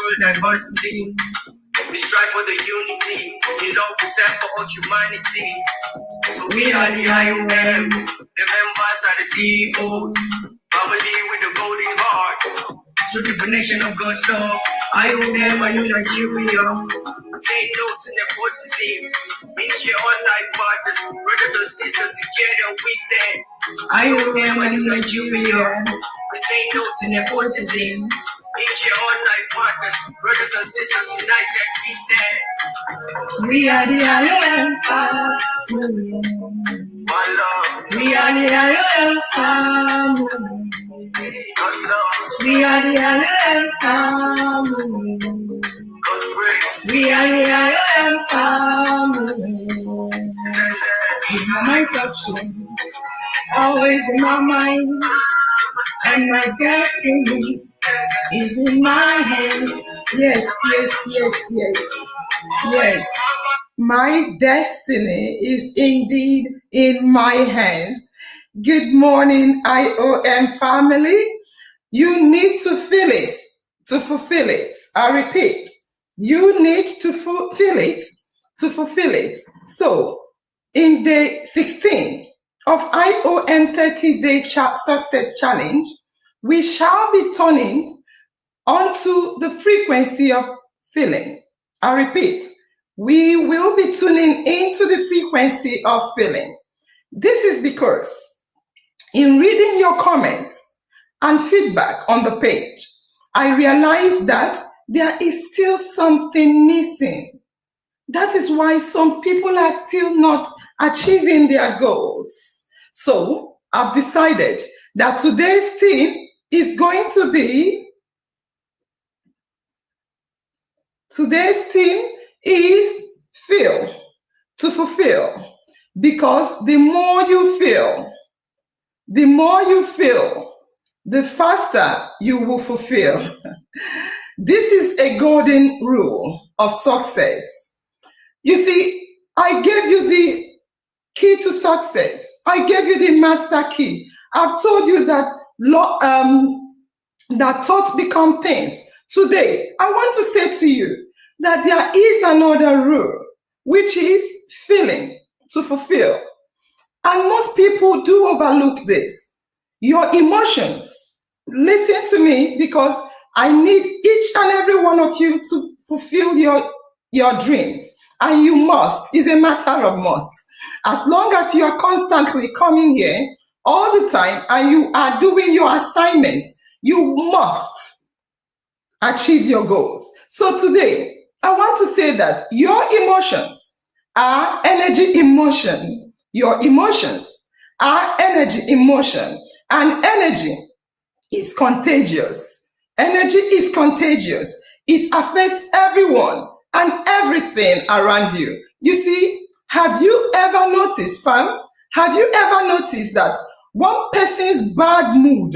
cultural diversity. We strive for the unity. We love to stand for all humanity. So we are the IOM. The members are the CEOs. Family with the golden heart. To the connection of God's love. IOM, I know Nigeria. Say no to nepotism. Make sure all life matters. Brothers and sisters, together we stand. IOM, I know Nigeria. We say no to nepotism. Make sure all life matters. Brothers and sisters, united we stand. We are the IOM. One love. We are the IOM. We are the IOM. We are the IOM. In my touch, always in my mind, and my destiny is in my hands. Yes, yes, yes, yes, yes. My destiny is indeed in my hands. Good morning, IOM family. You need to feel it to fulfill it. I repeat, you need to fulfill it to fulfill it. So, in day 16 of IOM 30-day success challenge, we shall be turning onto the frequency of feeling. I repeat, we will be tuning into the frequency of feeling. This is because in reading your comments and feedback on the page, I realized that there is still something missing. That is why some people are still not achieving their goals. So I've decided that today's theme is going to be, feel to fulfill. Because the more you feel, the faster you will fulfill. This is a golden rule of success. You see, I gave you the key to success. I gave you the master key. I've told you that that thoughts become things. Today, I want to say to you that there is another rule, which is feeling to fulfill. And most people do overlook this. Your emotions. Listen to me, because I need each and every one of you to fulfill your dreams. And you must. It's a matter of must. As long as you are constantly coming here all the time and you are doing your assignment, you must achieve your goals. So today, I want to say that your emotions are energy emotion. Your emotions are energy emotion. And energy is contagious. Energy is contagious. It affects everyone and everything around you. You see, have you ever noticed, fam? Have you ever noticed that one person's bad mood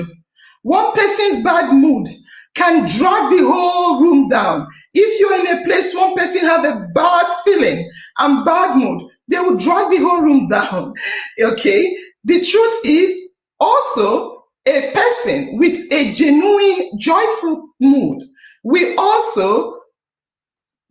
can drag the whole room down? If you're in a place, one person have a bad feeling and bad mood, they will drag the whole room down. Okay? The truth is, also, a person with a genuine, joyful mood will also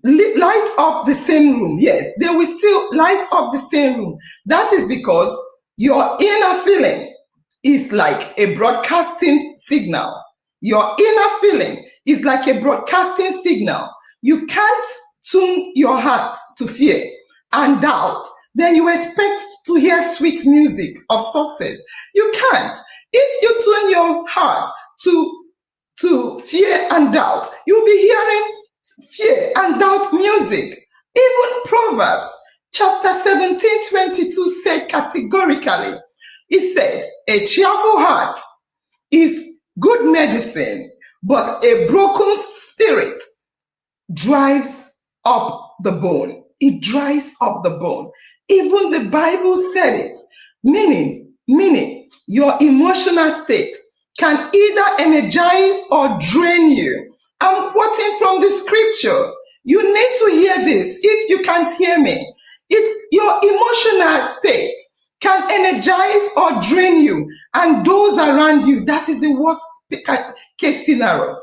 light up the same room. Yes, they will still light up the same room. That is because your inner feeling is like a broadcasting signal. Your inner feeling is like a broadcasting signal. You can't tune your heart to fear and doubt. Then you expect to hear sweet music of success. You can't. If you tune your heart to fear and doubt, you'll be hearing fear and doubt music. Even Proverbs chapter 17:22 said categorically, it said, a cheerful heart is good medicine, but a broken spirit drives up the bone. It dries up the bone. Even the Bible said it, meaning your emotional state can either energize or drain you. I'm quoting from the scripture. You need to hear this. If you can't hear me, your emotional state can energize or drain you and those around you. That is the worst case scenario.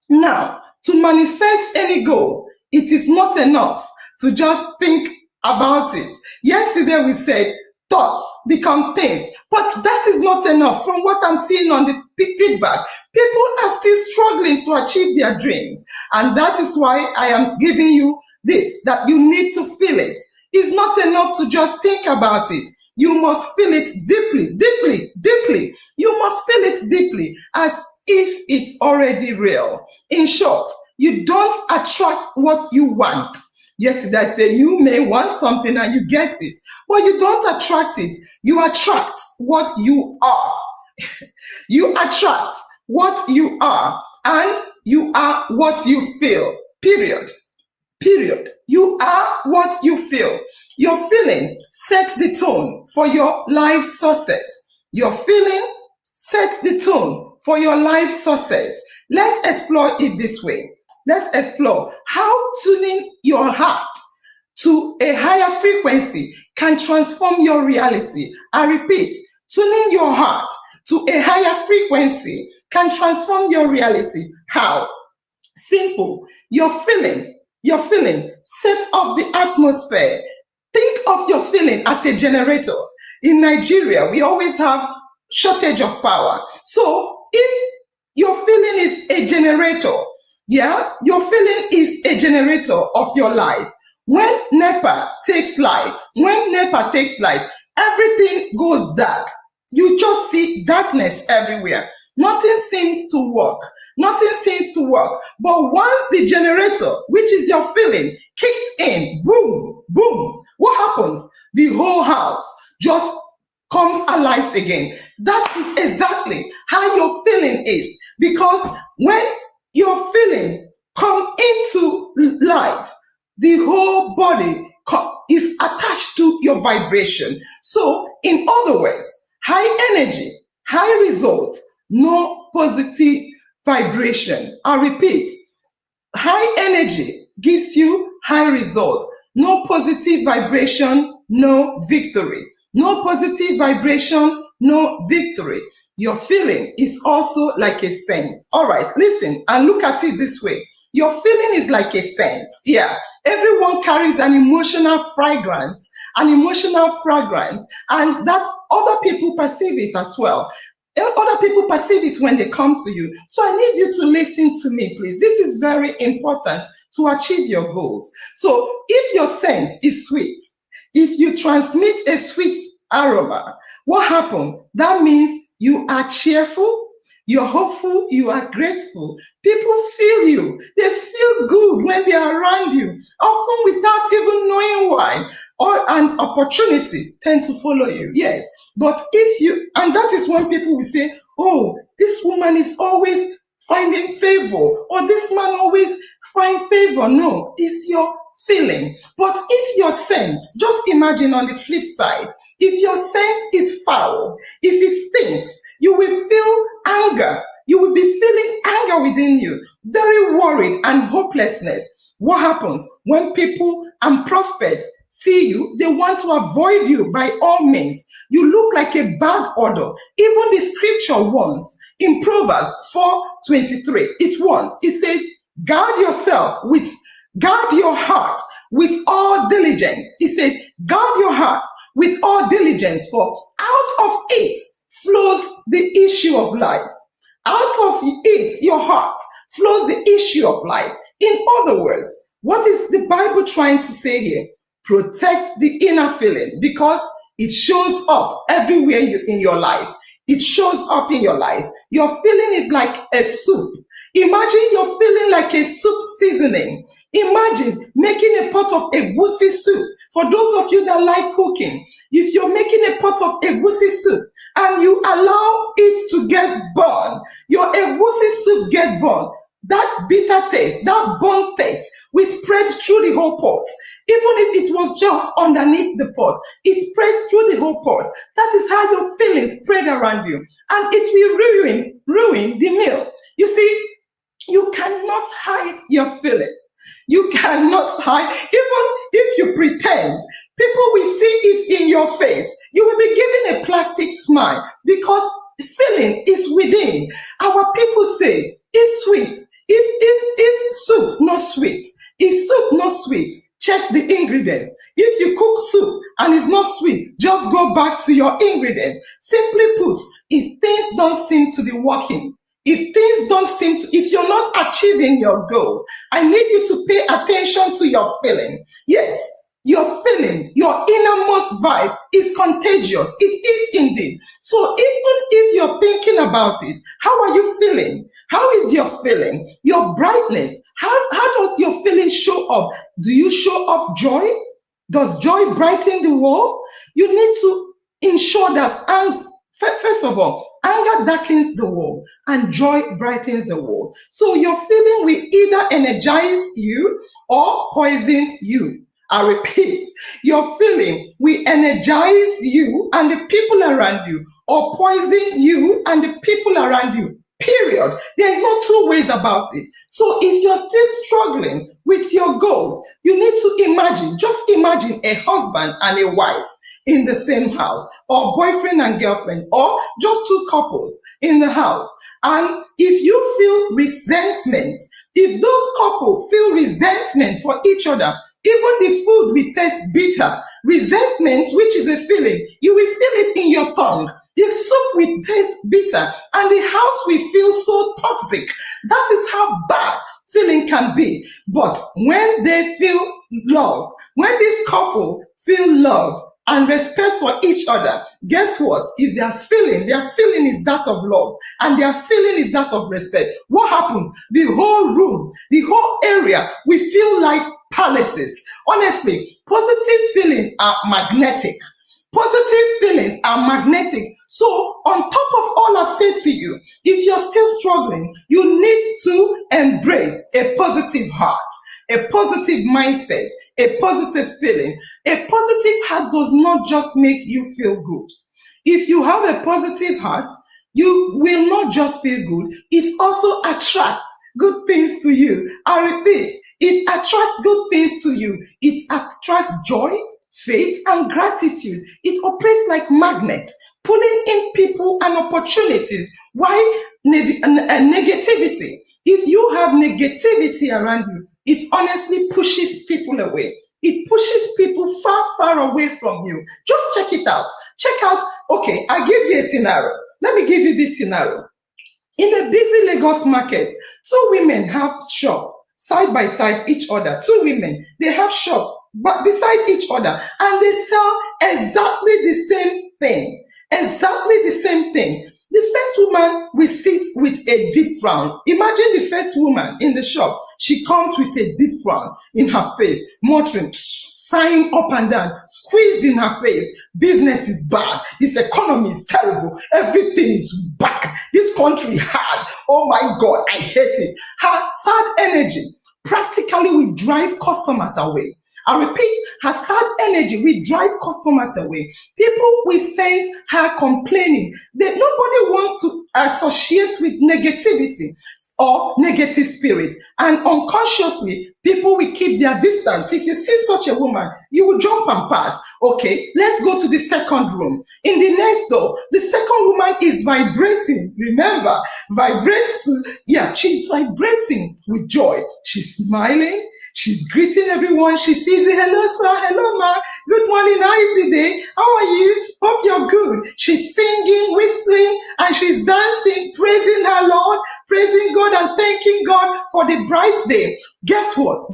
Now, To manifest any goal, it is not enough to just think about it. Yesterday we said thoughts become things, but that is not enough. From what I'm seeing on the feedback, people are still struggling to achieve their dreams. And that is why I am giving you this, that you need to feel it. It's not enough to just think about it. You must feel it deeply, deeply, deeply. You must feel it deeply, as if it's already real. In short, you don't attract what you want. Yesterday I say you may want something and you get it, but you don't attract it. You attract what you are. You attract what you are, and you are what you feel. Period. Period. You are what you feel. Your feeling sets the tone for your life success. Your feeling sets the tone for your life success. Let's explore it this way. Let's explore how tuning your heart to a higher frequency can transform your reality. I repeat, tuning your heart to a higher frequency can transform your reality. How? Simple. Your feeling sets up the atmosphere. Think of your feeling as a generator. In Nigeria, we always have shortage of power. So if your feeling is a generator, yeah, your feeling is a generator of your life. When NEPA takes light, everything goes dark. You just see darkness everywhere. Nothing seems to work. Nothing seems to work. But once the generator, which is your feeling, kicks in, boom, boom, what happens? The whole house just comes alive again. That is exactly how your feeling is. Because when your feeling come into life, the whole body is attached to your vibration. So, in other words, high energy, high results, no positive vibration. I repeat, high energy gives you high results. No positive vibration, no victory. No positive vibration, no victory. Your feeling is also like a scent. All right, listen and look at it this way. Your feeling is like a scent. Yeah. Everyone carries an emotional fragrance, and that other people perceive it as well. Other people perceive it when they come to you. So I need you to listen to me, please. This is very important to achieve your goals. So if your scent is sweet, if you transmit a sweet aroma, what happens? That means you are cheerful, you're hopeful, you are grateful. People feel you. They feel good when they are around you, often without even knowing why. Or an opportunity tend to follow you. Yes. But and that is when people will say, oh, this woman is always finding favor, or this man always find favor. No, it's your feeling. But if your scent, just imagine on the flip side, if your scent is foul, if it stinks, you will feel anger. You will be feeling anger within you, very worried and hopelessness. What happens when people and prospects see you? They want to avoid you by all means. You look like a bad odor. Even the scripture once in Proverbs 4:23, it says, guard your heart with all diligence. It said, guard your heart with all diligence, for out of it flows the issue of life. Out of it, your heart, flows the issue of life. In other words, what is the Bible trying to say here? Protect the inner feeling, because it shows up everywhere in your life. It shows up in your life. Your feeling is like a soup. Imagine your feeling like a soup seasoning. Imagine making a pot of egusi soup. For those of you that like cooking, if you're making a pot of egusi soup and you allow it to get burned, your egusi soup get burned, that bitter taste, that burnt taste will spread through the whole pot. Even if it was just underneath the pot, it spreads through the whole pot. That is how your feelings spread around you. And it will ruin the meal. You see, you cannot hide your feeling. You cannot hide. Even if you pretend, people will see it in your face. You will be given a plastic smile, because feeling is within. Our people say, it's sweet, If soup not sweet, if soup not sweet, check the ingredients. If you cook soup and it's not sweet, just go back to your ingredients. Simply put, if things don't seem to be working, if you're not achieving your goal, I need you to pay attention to your feeling. Yes, your feeling, your innermost vibe is contagious. It is indeed. So even if you're thinking about it, how are you feeling? How is your feeling? Your brightness. How does your feeling show up? Do you show up joy? Does joy brighten the world? You need to ensure that, and first of all, anger darkens the world and joy brightens the world. So your feeling will either energize you or poison you. I repeat, your feeling will energize you and the people around you, or poison you and the people around you. Period. There is no two ways about it. So if you're still struggling with your goals, you need to imagine, just imagine a husband and a wife in the same house, or boyfriend and girlfriend, or just two couples in the house. And if you feel resentment, if those couples feel resentment for each other, even the food will taste bitter. Resentment, which is a feeling, you will feel it in your tongue. The soup will taste bitter and the house will feel so toxic. That is how bad feeling can be. But when they feel love, when this couple feel love and respect for each other, guess what? If their feeling is that of love and their feeling is that of respect, what happens? The whole room, the whole area will feel like palaces. Honestly, positive feelings are magnetic. Positive feelings are magnetic. So, on top of all I've said to you, if you're still struggling, you need to embrace a positive heart, a positive mindset, a positive feeling. A positive heart does not just make you feel good. If you have a positive heart, you will not just feel good, it also attracts good things to you. I repeat, it attracts good things to you. It attracts joy, faith, and gratitude. It operates like magnets, pulling in people and opportunities. Why negativity? If you have negativity around you, it honestly pushes people away. It pushes people far, far away from you. Just check it out. Check out, okay, I'll give you a scenario. Let me give you this scenario. In a busy Lagos market, two women have shop side by side each other. Two women, they have shop but beside each other, and they sell exactly the same thing. Exactly the same thing. The first woman will sit with a deep frown. Imagine the first woman in the shop. She comes with a deep frown in her face, muttering, sighing up and down, squeezed in her face. Business is bad. This economy is terrible. Everything is bad. This country hard. Oh my God, I hate it. Her sad energy practically will drive customers away. I repeat, her sad energy will drive customers away. People will sense her complaining. Nobody wants to associate with negativity or negative spirit. And unconsciously, people will keep their distance. If you see such a woman, you will jump and pass. Okay, let's go to the second room. In the next door, the second woman is vibrating. Remember, she's vibrating with joy. She's smiling. She's greeting everyone. She sees it. Hello, sir. Hello, ma. Good morning. How is the day? How are you? Hope you're good. She's singing, whistling, and she's dancing, praising her Lord, praising God and thanking God for the bright day. Guess what?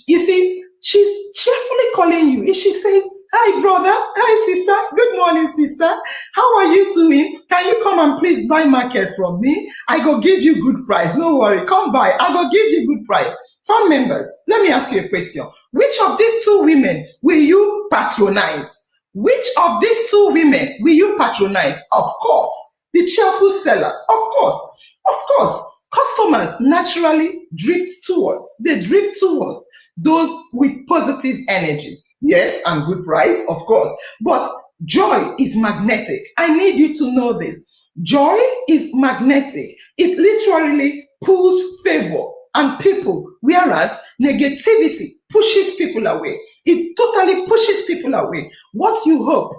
You see, she's cheerfully calling you. If she says, hi, brother. Hi, sister. Good morning, sister. How are you doing? Can you come and please buy market from me? I go give you good price. No worry. Come buy. I go give you good price. Farm members, let me ask you a question. Which of these two women will you patronize? Which of these two women will you patronize? Of course, the cheerful seller. Of course. Customers naturally drift towards those with positive energy. Yes, and good price, of course. But joy is magnetic. I need you to know this. Joy is magnetic. It literally pulls favor and people, whereas negativity pushes people away. It totally pushes people away. What you hope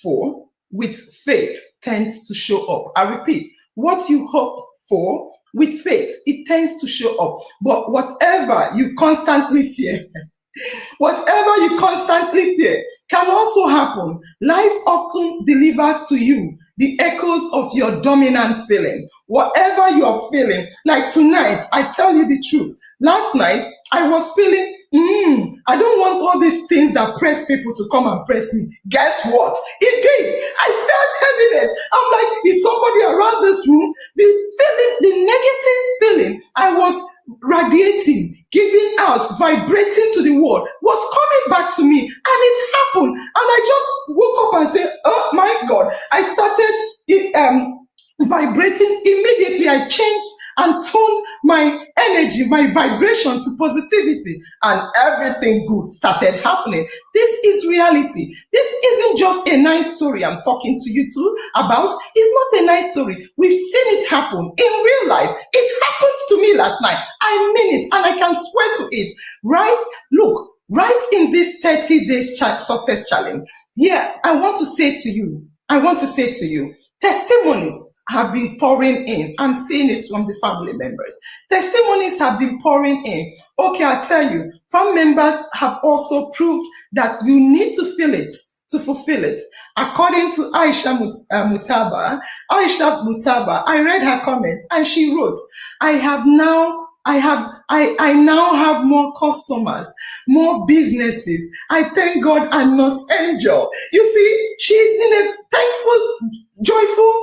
for with faith tends to show up. I repeat, what you hope for with faith, it tends to show up. But whatever you constantly fear, whatever you constantly fear can also happen. Life often delivers to you the echoes of your dominant feeling. Whatever you're feeling, like tonight, I tell you the truth. Last night, I was feeling, I don't want all these things that press people to come and press me. Guess what? It did. I felt heaviness. I'm like, is somebody around this room? The feeling, the negative feeling I was radiating, giving out, vibrating to the world was coming back to me, and it happened. And I just woke up and said, "Oh my God!" I started vibrating immediately. I changed and toned my energy, my vibration to positivity, and everything good started happening. This is reality. This isn't just a nice story I'm talking to you too about. It's not a nice story. We've seen it happen in real life. It happened to me last night. I mean it, and I can swear to it. Right? Look, right in this 30 days success challenge. Yeah, I want to say to you, testimonies have been pouring in. I'm seeing it from the family members. Testimonies have been pouring in. Okay, I'll tell you, family members have also proved that you need to feel it to fulfill it. According to Aisha Mutaba, I read her comment and she wrote, I now have more customers, more businesses. I thank God and Nurse Angel. You see, she's in a thankful, joyful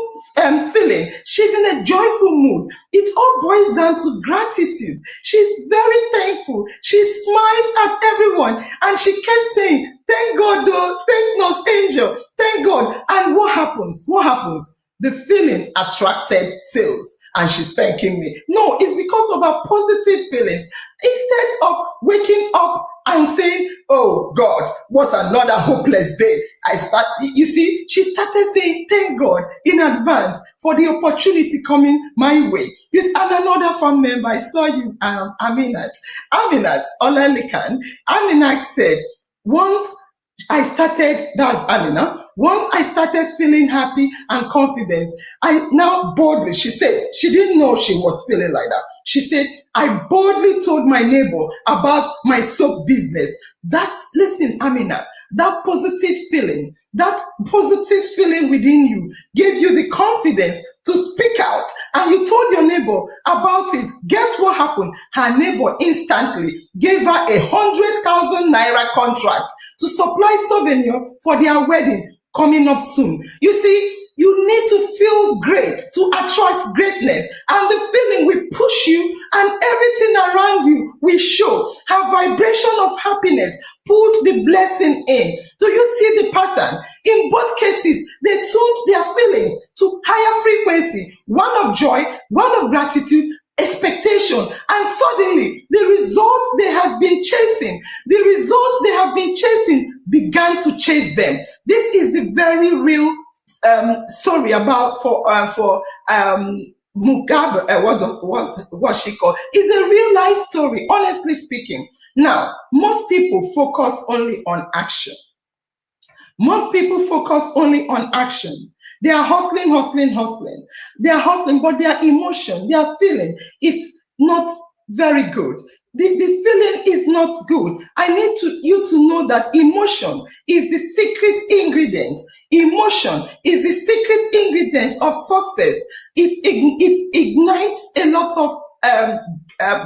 feeling. She's in a joyful mood. It all boils down to gratitude. She's very thankful. She smiles at everyone, and she kept saying, "Thank God, though. Thank Nurse Angel. Thank God." And what happens? What happens? The feeling attracted sales, and she's thanking me. No, it's because of her positive feelings. Instead of waking up and saying, "Oh God, what another hopeless day," you see, she started saying, "Thank God in advance for the opportunity coming my way." Yes, and another family member, I saw you, Aminat Olalikan. Aminat said, once once I started feeling happy and confident, I now boldly, she said, she didn't know she was feeling like that. She said, "I boldly told my neighbor about my soap business." Listen, Amina, that positive feeling within you gave you the confidence to speak out, and you told your neighbor about it. Guess what happened? Her neighbor instantly gave her 100,000 naira contract to supply souvenir for their wedding coming up soon. You see, you need to feel great to attract greatness, and the feeling will push you, and everything around you will show. Her vibration of happiness pulled the blessing in. Do you see the pattern? In both cases, they tuned their feelings to higher frequency, one of joy, one of gratitude, expectation, and suddenly the results they have been chasing began to chase them. This is the very real story about for Mugabe. What she called is a real life story, honestly speaking. Now, most people focus only on action. Most people focus only on action. They are hustling, hustling, hustling. They are hustling, but their emotion, their feeling is not very good. The feeling is not good. I need you to know that emotion is the secret ingredient. Emotion is the secret ingredient of success. It ignites a lot of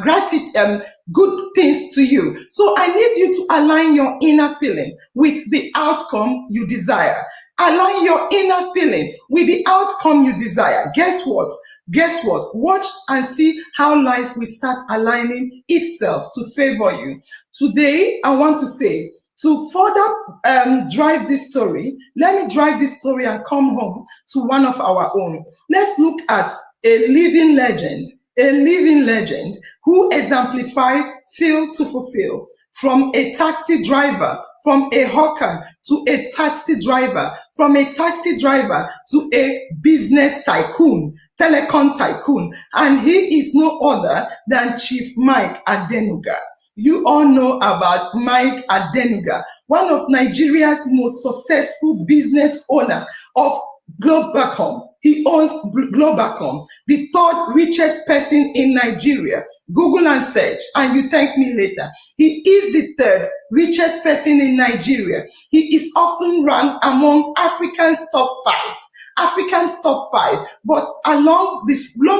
gratitude, good things to you. So I need you to align your inner feeling with the outcome you desire. Align your inner feeling with the outcome you desire. Guess what? Guess what? Watch and see how life will start aligning itself to favor you. Today, I want to say, to further drive this story, let me drive this story and come home to one of our own. Let's look at a living legend who exemplified feel to fulfill. From a taxi driver, from a hawker to a taxi driver, from a taxi driver to a business tycoon, telecom tycoon, and he is no other than Chief Mike Adenuga. You all know about Mike Adenuga, one of Nigeria's most successful business owner of Globacom. He owns Globacom, the third richest person in Nigeria. Google and search, and you thank me later. He is the third richest person in Nigeria. He is often ranked among Africans' top five. African's top five, but long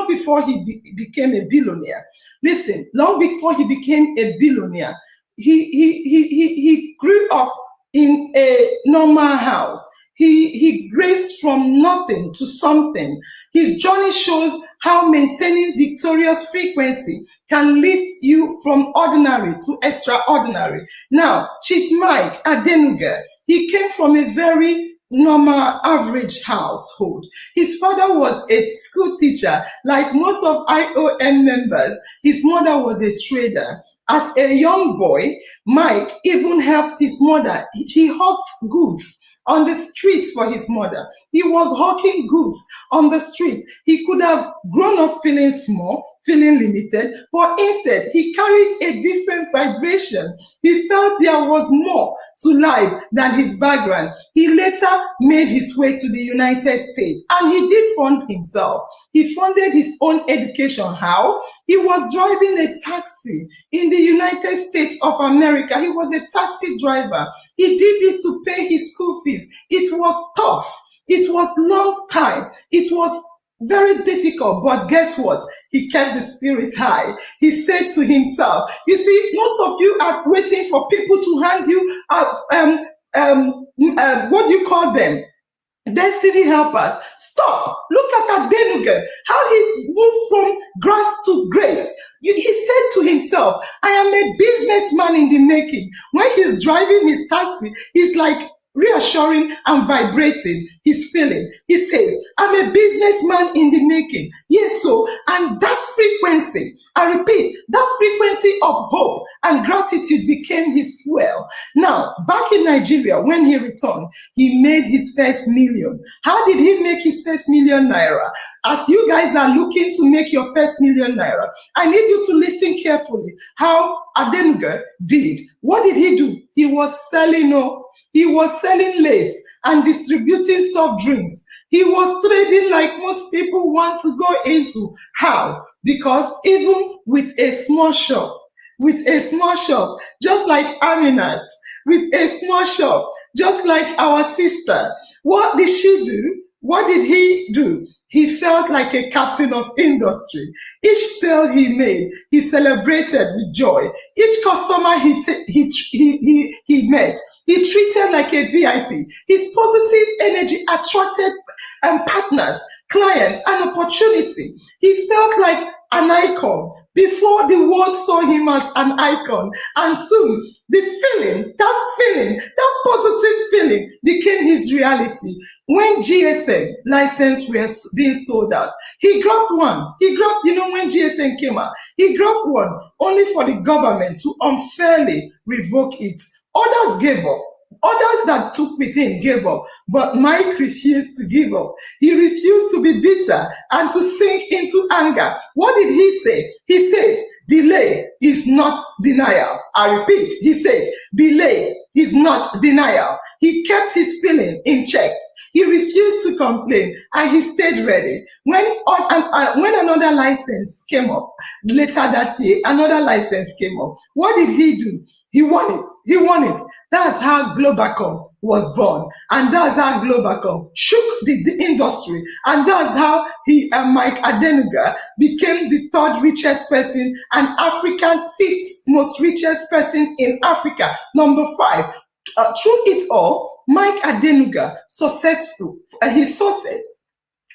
before he became a billionaire. Listen, long before he became a billionaire, he grew up in a normal house. He raced from nothing to something. His journey shows how maintaining victorious frequency can lift you from ordinary to extraordinary. Now, Chief Mike Adenuga, he came from a very normal, average household. His father was a school teacher, like most of IOM members. His mother was a trader. As a young boy, Mike even helped his mother. He hawked goods on the streets for his mother. He was hawking goods on the street. He could have grown up feeling small, feeling limited, but instead he carried a different vibration. He felt there was more to life than his background. He later made his way to the United States, and he did fund himself. He funded his own education. How? He was driving a taxi in the United States of America. He was a taxi driver. He did this to pay his school fees. It was tough. It was long time. It was very difficult, but guess what? He kept the spirit high. He said to himself, you see, most of you are waiting for people to hand you what do you call them? Destiny helpers. Stop. Look at Adenuga, how he moved from grass to grace. He said to himself, I am a businessman in the making. When he's driving his taxi, he's like reassuring and vibrating his feeling. He says, I'm a businessman in the making. Yes, so, and that frequency, I repeat, that frequency of hope and gratitude became his fuel. Now, back in Nigeria, when he returned, he made his first million. How did he make his first million naira? As you guys are looking to make your first million naira, I need you to listen carefully how Adenuga did. What did he do? He was selling lace and distributing soft drinks. He was trading like most people want to go into. How? Because even with a small shop, just like Aminat, with a small shop, just like our sister, what did she do? What did he do? He felt like a captain of industry. Each sale he made, he celebrated with joy. Each customer he met, he treated like a VIP. His positive energy attracted partners, clients, and opportunity. He felt like an icon before the world saw him as an icon. And soon, that positive feeling became his reality. When GSM license were being sold out, he grabbed one. When GSM came out, he grabbed one only for the government to unfairly revoke it. Others gave up. Others that took with him gave up, but Mike refused to give up. He refused to be bitter and to sink into anger. What did he say? He said, delay is not denial. I repeat, he said, delay is not denial. He kept his feeling in check. He refused to complain, and he stayed ready. When another license came up, later that year, another license came up. What did he do? He won it. That's how Globacom was born. And that's how Globacom shook the industry. And that's how Mike Adenuga became the third richest person and African fifth most richest person in Africa. Number 5. Through it all, Mike Adenuga his success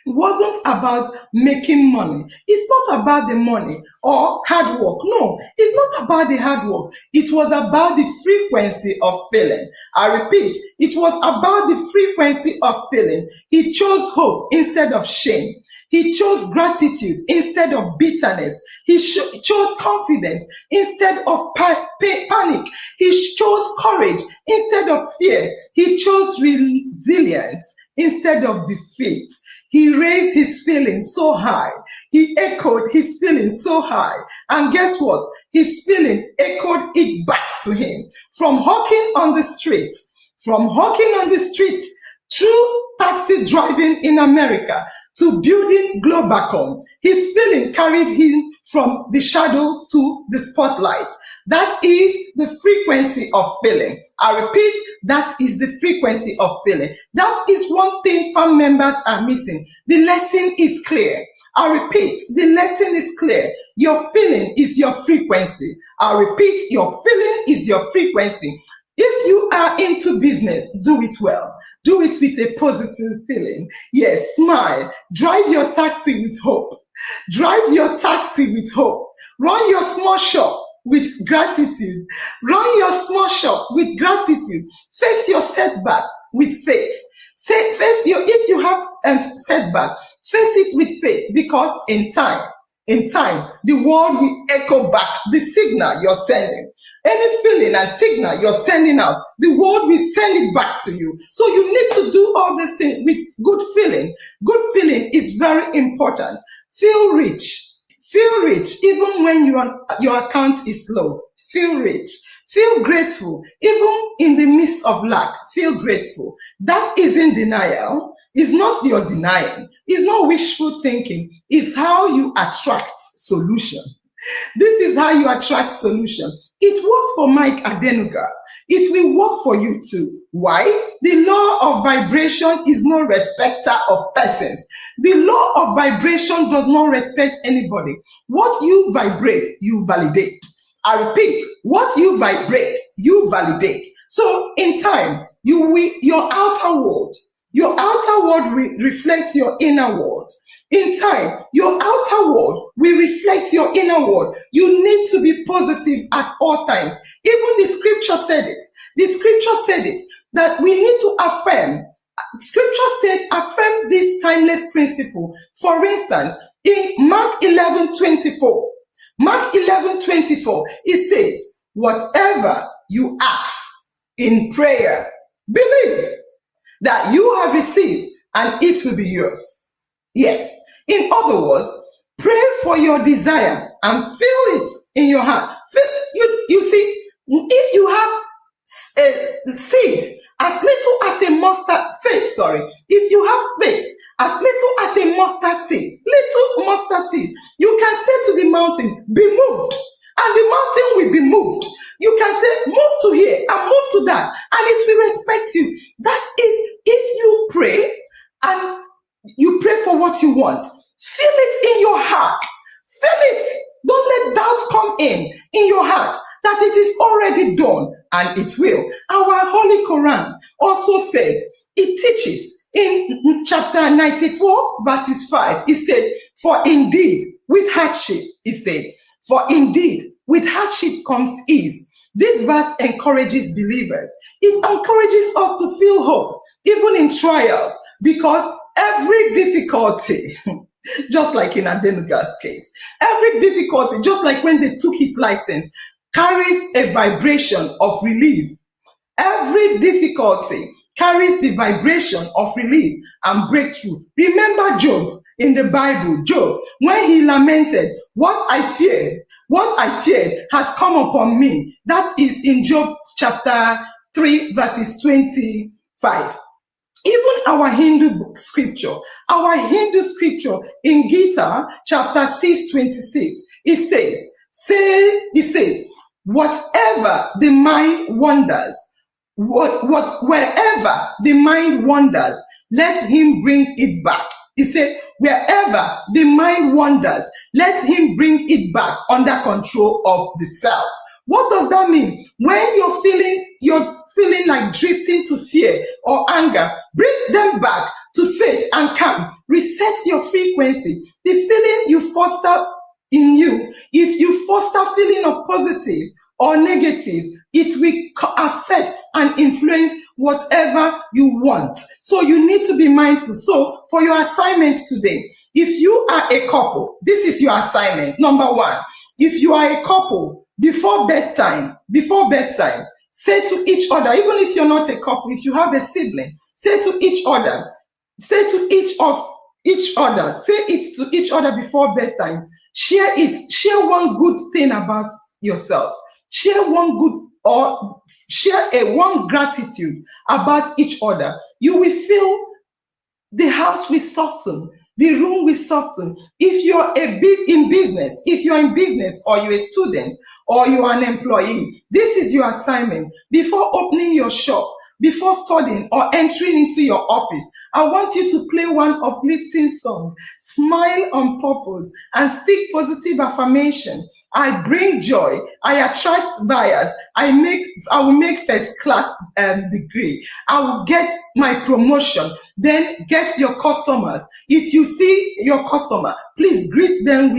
wasn't about making money. It's not about the money or hard work. No, it's not about the hard work. It was about the frequency of feeling. I repeat, it was about the frequency of feeling. He chose hope instead of shame. He chose gratitude instead of bitterness. He chose confidence instead of panic. He chose courage instead of fear. He chose resilience instead of defeat. He raised his feelings so high. He echoed his feelings so high. And guess what? His feeling echoed it back to him. From hawking on the street through taxi driving in America to building Globacom. His feeling carried him from the shadows to the spotlight. That is the frequency of feeling. I repeat, that is the frequency of feeling. That is one thing farm members are missing. The lesson is clear. I repeat, the lesson is clear. Your feeling is your frequency. I repeat, your feeling is your frequency. If you are into business, do it well. Do it with a positive feeling. Yes, smile. Drive your taxi with hope. Drive your taxi with hope. Run your small shop with gratitude. Run your small shop with gratitude. Face your setback with faith. If you have setback, face it with faith, because in time, the world will echo back the signal you're sending. Any feeling and signal you're sending out, the world will send it back to you. So you need to do all these things with good feeling. Good feeling is very important. Feel rich. Feel rich even when your account is low. Feel rich. Feel grateful even in the midst of lack. Feel grateful. That isn't denial. It's not your denying. It's not wishful thinking. It's how you attract solution. This is how you attract solution. It worked for Mike Adenuga. It will work for you too. Why? The law of vibration is no respecter of persons. The law of vibration does not respect anybody. What you vibrate, you validate. I repeat, what you vibrate, you validate. So in time, your outer world will reflect your inner world. In time, your outer world will reflect your inner world. You need to be positive at all times. Even the scripture said it. The scripture said it, that we need to affirm. Scripture said, affirm this timeless principle. For instance, in Mark 11:24, it says, whatever you ask in prayer, believe that you have received and it will be yours. Yes. In other words, pray for your desire and feel it in your heart. You see, if you have a seed as little as a mustard if you have faith as little as a little mustard seed, you can say to the mountain, be moved, and the mountain will be moved. You can say, move to here and move to that, and it will respect you. That is, if you pray and you pray for what you want, feel it in your heart. Feel it. Don't let doubt come in your heart that it is already done, and it will. Our Holy Quran also said, it teaches in chapter 94, verses 5, it said, for indeed, with hardship, comes ease. This verse encourages believers. It encourages us to feel hope, even in trials, because every difficulty, just like in Adenuga's case, every difficulty, just like when they took his license, carries a vibration of relief. Every difficulty carries the vibration of relief and breakthrough. Remember Job in the Bible, Job, when he lamented, what I feared has come upon me. That is in Job chapter 3, verses 25. Even our Hindu scripture in Gita chapter 6:26, it says, whatever the mind wanders, wherever the mind wanders, let him bring it back. He said, wherever the mind wanders, let him bring it back under control of the self. What does that mean? When you're feeling like drifting to fear or anger, bring them back to faith and calm. Reset your frequency. The feeling you foster in you, if you foster feeling of positive or negative, it will affect and influence whatever you want. So you need to be mindful. So for your assignment today, if you are a couple, this is your assignment. Number one, if you are a couple, before bedtime, say to each other, even if you're not a couple, if you have a sibling, say to each other, say it to each other before bedtime. Share one good thing about yourselves. Share one good or share one gratitude about each other, you will feel the house will soften, the room will soften. If you're a bit in business, if you're in business or you're a student or you're an employee, this is your assignment. Before opening your shop, before studying or entering into your office, I want you to play one uplifting song, smile on purpose, and speak positive affirmation. I bring joy. I attract buyers. I will make first class degree. I will get my promotion. Then get your customers. If you see your customer, please greet them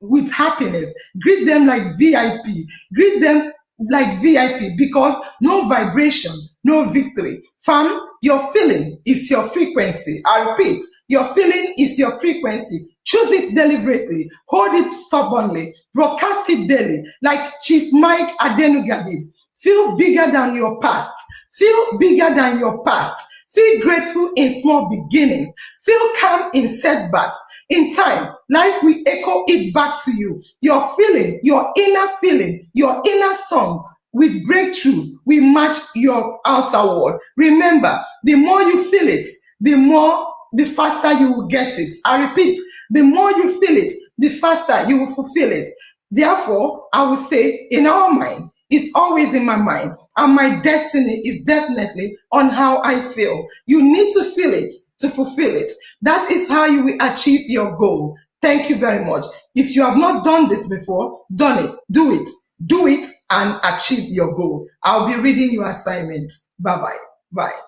with happiness. Greet them like VIP. Greet them like VIP, because no vibration, no victory. Fam, your feeling is your frequency. I repeat, your feeling is your frequency. Choose it deliberately. Hold it stubbornly. Broadcast it daily, like Chief Mike Adenuga did. Feel bigger than your past. Feel bigger than your past. Feel grateful in small beginnings. Feel calm in setbacks. In time, life will echo it back to you. Your feeling, your inner song with breakthroughs will match your outer world. Remember, the more you feel it, the faster you will get it. I repeat, the more you feel it, the faster you will fulfill it. Therefore, I will say, in our mind, it's always in my mind, and my destiny is definitely on how I feel. You need to feel it to fulfill it. That is how you will achieve your goal. Thank you very much. If you have not done this before, done it, do it, and achieve your goal. I'll be reading your assignment. Bye-bye. Bye.